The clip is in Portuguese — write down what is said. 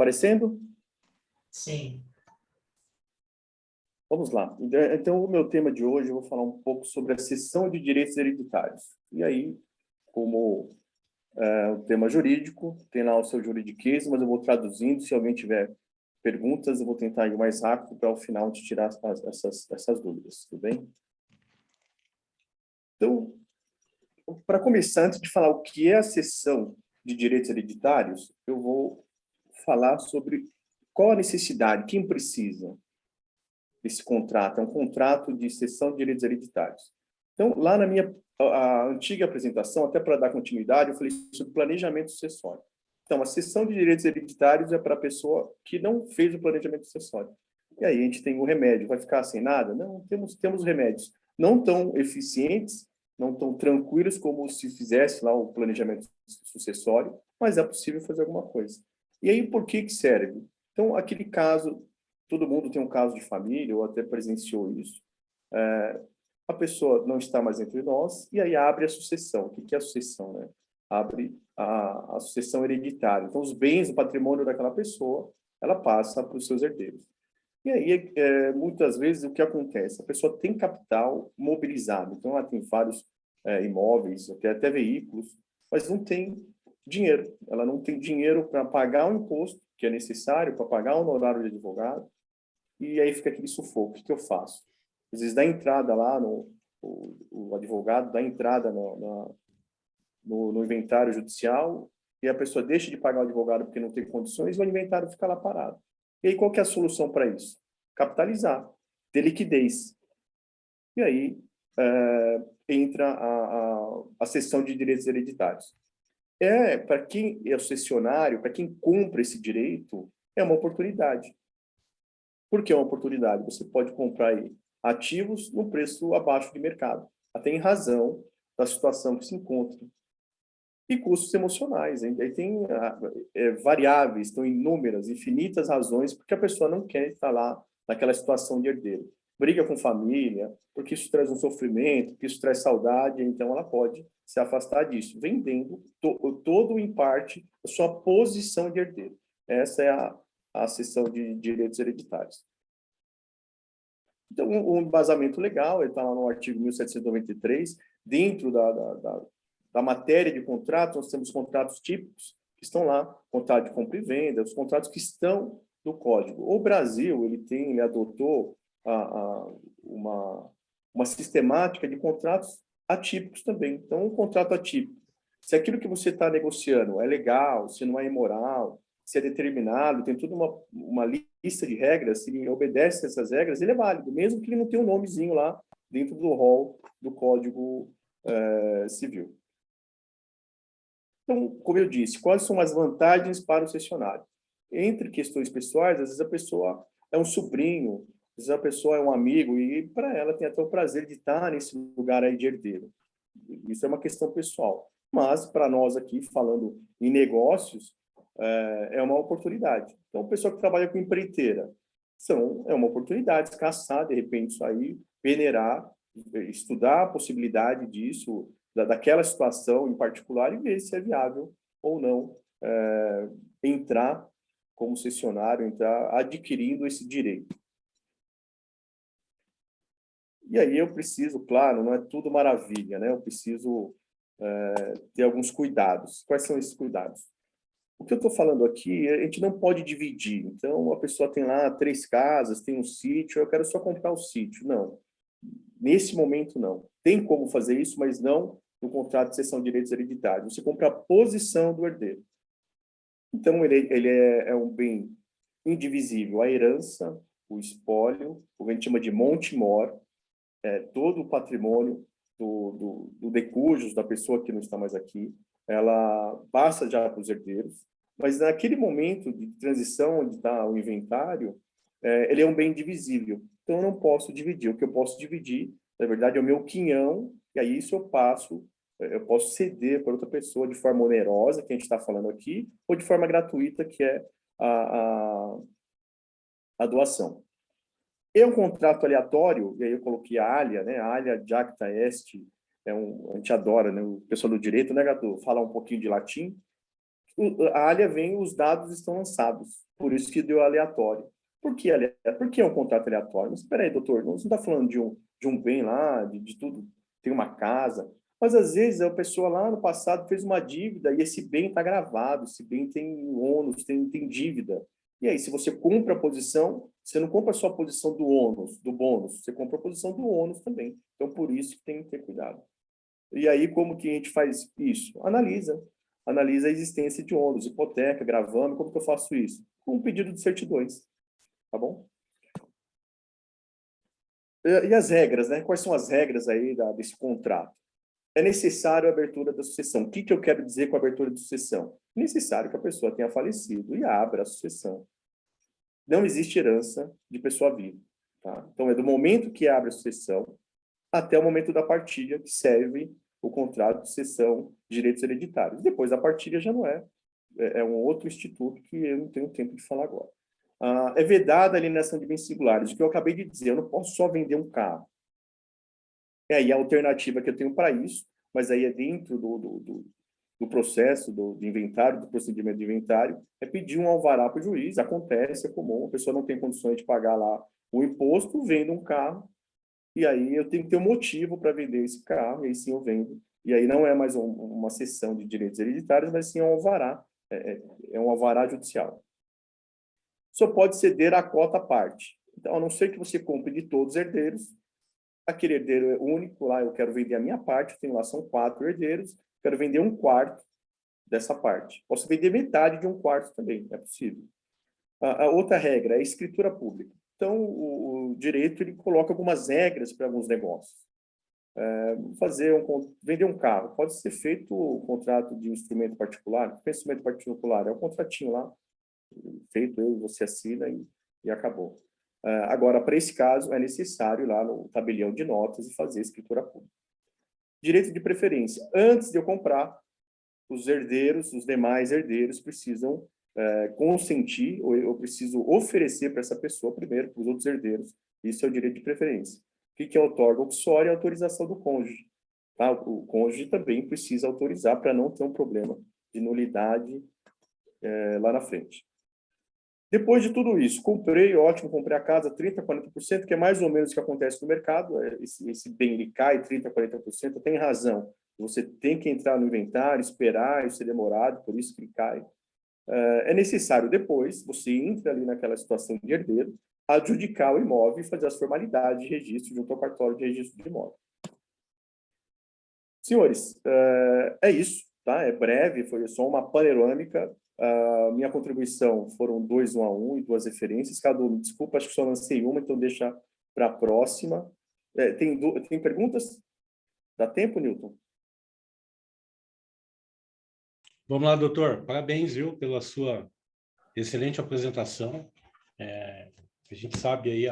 aparecendo? Sim. Vamos lá. Então, o meu tema de hoje, eu vou falar um pouco sobre a cessão de direitos hereditários. E aí, como o tema jurídico, tem lá o seu juridiquês, mas eu vou traduzindo. Se alguém tiver perguntas, eu vou tentar ir mais rápido para, ao final, te tirar essas dúvidas. Tudo bem? Então, para começar, antes de falar o que é a cessão de direitos hereditários, eu vou falar sobre qual a necessidade, quem precisa desse contrato. É um contrato de cessão de direitos hereditários. Então, lá na minha a antiga apresentação, até para dar continuidade, eu falei sobre planejamento sucessório. Então, a cessão de direitos hereditários é para a pessoa que não fez o planejamento sucessório. E aí a gente tem o remédio. Vai ficar sem nada? Não, temos remédios. Não tão eficientes, não tão tranquilos como se fizesse lá o planejamento sucessório, mas é possível fazer alguma coisa. E aí, por que serve? Então, aquele caso, todo mundo tem um caso de família, ou até presenciou isso. A pessoa não está mais entre nós, e aí abre a sucessão. O que é a sucessão, né? Abre a sucessão hereditária. Então, os bens, o patrimônio daquela pessoa, ela passa para os seus herdeiros. E aí, muitas vezes, o que acontece? A pessoa tem capital mobilizado, então ela tem vários imóveis, até veículos, mas não tem dinheiro. Ela não tem dinheiro para pagar o imposto que é necessário, para pagar o honorário de advogado, e aí fica aquele sufoco. O que eu faço? Às vezes dá entrada lá, o advogado dá entrada no inventário judicial, e a pessoa deixa de pagar o advogado porque não tem condições, e o inventário fica lá parado. E aí, qual que é a solução para isso? Capitalizar, ter liquidez. E aí entra a cessão de direitos hereditários. Para quem é o cessionário, para quem compra esse direito, é uma oportunidade. Por que é uma oportunidade? Você pode comprar aí ativos no preço abaixo de mercado, até em razão da situação que se encontra. E custos emocionais. Aí tem variáveis, estão inúmeras, infinitas razões porque a pessoa não quer estar lá naquela situação de herdeiro. Briga com família, porque isso traz um sofrimento, porque isso traz saudade, então ela pode se afastar disso, vendendo todo em parte a sua posição de herdeiro. Essa é a cessão de direitos hereditários. Então, um embasamento legal, ele está lá no artigo 1793, dentro da matéria de contrato, nós temos contratos típicos que estão lá, contrato de compra e venda, os contratos que estão no Código. O Brasil, ele adotou uma sistemática de contratos atípicos também. Então, um contrato atípico, se aquilo que você está negociando é legal, se não é imoral, se é determinado, tem toda uma lista de regras, se ele obedece a essas regras, ele é válido, mesmo que ele não tenha um nomezinho lá dentro do rol do Código Civil. Então, como eu disse, quais são as vantagens para o cessionário? Entre questões pessoais, às vezes a pessoa é um sobrinho, às vezes a pessoa é um amigo, e para ela tem até o prazer de estar nesse lugar aí de herdeiro. Isso é uma questão pessoal. Mas, para nós aqui, falando em negócios, é uma oportunidade. Então, a pessoa que trabalha com empreiteira, é uma oportunidade, caçar, de repente, isso aí, peneirar, estudar a possibilidade disso, daquela situação em particular, e ver se é viável ou não entrar como cessionário, entrar adquirindo esse direito. E aí eu preciso, claro, não é tudo maravilha, né? Eu preciso ter alguns cuidados. Quais são esses cuidados? O que eu estou falando aqui, a gente não pode dividir. Então, a pessoa tem lá 3 casas, tem um sítio, eu quero só comprar o sítio. Não. Nesse momento, não. Tem como fazer isso, mas não no contrato de cessão de direitos hereditários. Você compra a posição do herdeiro. Então, ele é um bem indivisível. A herança, o espólio, o que a gente chama de monte mor, todo o patrimônio do decujus, da pessoa que não está mais aqui, ela passa já para os herdeiros, mas naquele momento de transição, onde está o inventário, ele é um bem divisível. Então, eu não posso dividir. O que eu posso dividir, na verdade, é o meu quinhão, e aí isso eu posso ceder para outra pessoa de forma onerosa, que a gente está falando aqui, ou de forma gratuita, que é a doação. É um contrato aleatório, e aí eu coloquei a alia, né? A alia jacta est, a gente adora, né? O pessoal do direito, né, Gato? Falar um pouquinho de latim, A ALIA vem, os dados estão lançados, por isso que deu aleatório. Por que aleatório? Por que é um contrato aleatório? Mas espera aí, doutor, não está falando de um bem lá, de tudo, tem uma casa, mas às vezes a pessoa lá no passado fez uma dívida e esse bem está gravado, esse bem tem ônus, tem dívida. E aí, se você compra a posição, você não compra só a posição do ônus, do bônus, você compra a posição do ônus também. Então, por isso que tem que ter cuidado. E aí, como que a gente faz isso? Analisa a existência de ônus, hipoteca, gravame, como que eu faço isso? Com um pedido de certidões, tá bom? E as regras, né? Quais são as regras aí desse contrato? É necessário a abertura da sucessão. O que eu quero dizer com a abertura de sucessão? É necessário que a pessoa tenha falecido e abra a sucessão. Não existe herança de pessoa viva, tá? Então, é do momento que abre a sucessão até o momento da partilha, que serve o contrato de sucessão de direitos hereditários. Depois da partilha já não é um outro instituto que eu não tenho tempo de falar agora. É vedada a alienação de bens singulares, o que eu acabei de dizer, eu não posso só vender um carro. E a alternativa que eu tenho para isso, mas aí é dentro do processo do inventário, do procedimento de inventário, é pedir um alvará para o juiz, acontece, é comum, a pessoa não tem condições de pagar lá o imposto, vende um carro, e aí eu tenho que ter um motivo para vender esse carro, e aí sim eu vendo. E aí não é mais uma cessão de direitos hereditários, mas sim é um alvará, é um alvará judicial. Só pode ceder a cota à parte. Então, a não ser que você compre de todos os herdeiros, aquele herdeiro é único, lá eu quero vender a minha parte, tenho lá, são 4 herdeiros, quero vender um quarto dessa parte. Posso vender metade de um quarto também, é possível. A outra regra é a escritura pública. Então, o direito ele coloca algumas regras para alguns negócios. Vender um carro, pode ser feito o contrato de instrumento particular. O instrumento particular é um contratinho lá, feito, eu e você assina e acabou. Agora, para esse caso, é necessário ir lá no tabelião de notas e fazer a escritura pública. Direito de preferência. Antes de eu comprar, os herdeiros, os demais herdeiros precisam consentir, ou eu preciso oferecer para essa pessoa primeiro, para os outros herdeiros. Isso é o direito de preferência. O que é outorga uxória? É a autorização do cônjuge. Tá? O cônjuge também precisa autorizar para não ter um problema de nulidade lá na frente. Depois de tudo isso, comprei, ótimo, comprei a casa 30%, 40%, que é mais ou menos o que acontece no mercado. Esse bem ele cai 30%, 40%, tem razão. Você tem que entrar no inventário, esperar isso ser demorado, por isso que ele cai. É necessário depois, você entra ali naquela situação de herdeiro, adjudicar o imóvel e fazer as formalidades de registro junto ao cartório de registro de imóvel. Senhores, é isso, tá? É breve, foi só uma panorâmica. Minha contribuição foram 2 1 a 1 e 2 referências. Cada um, desculpa, acho que só lancei uma, então deixa para a próxima. Tem perguntas? Dá tempo, Newton? Vamos lá, doutor. Parabéns, viu, pela sua excelente apresentação. A gente sabe aí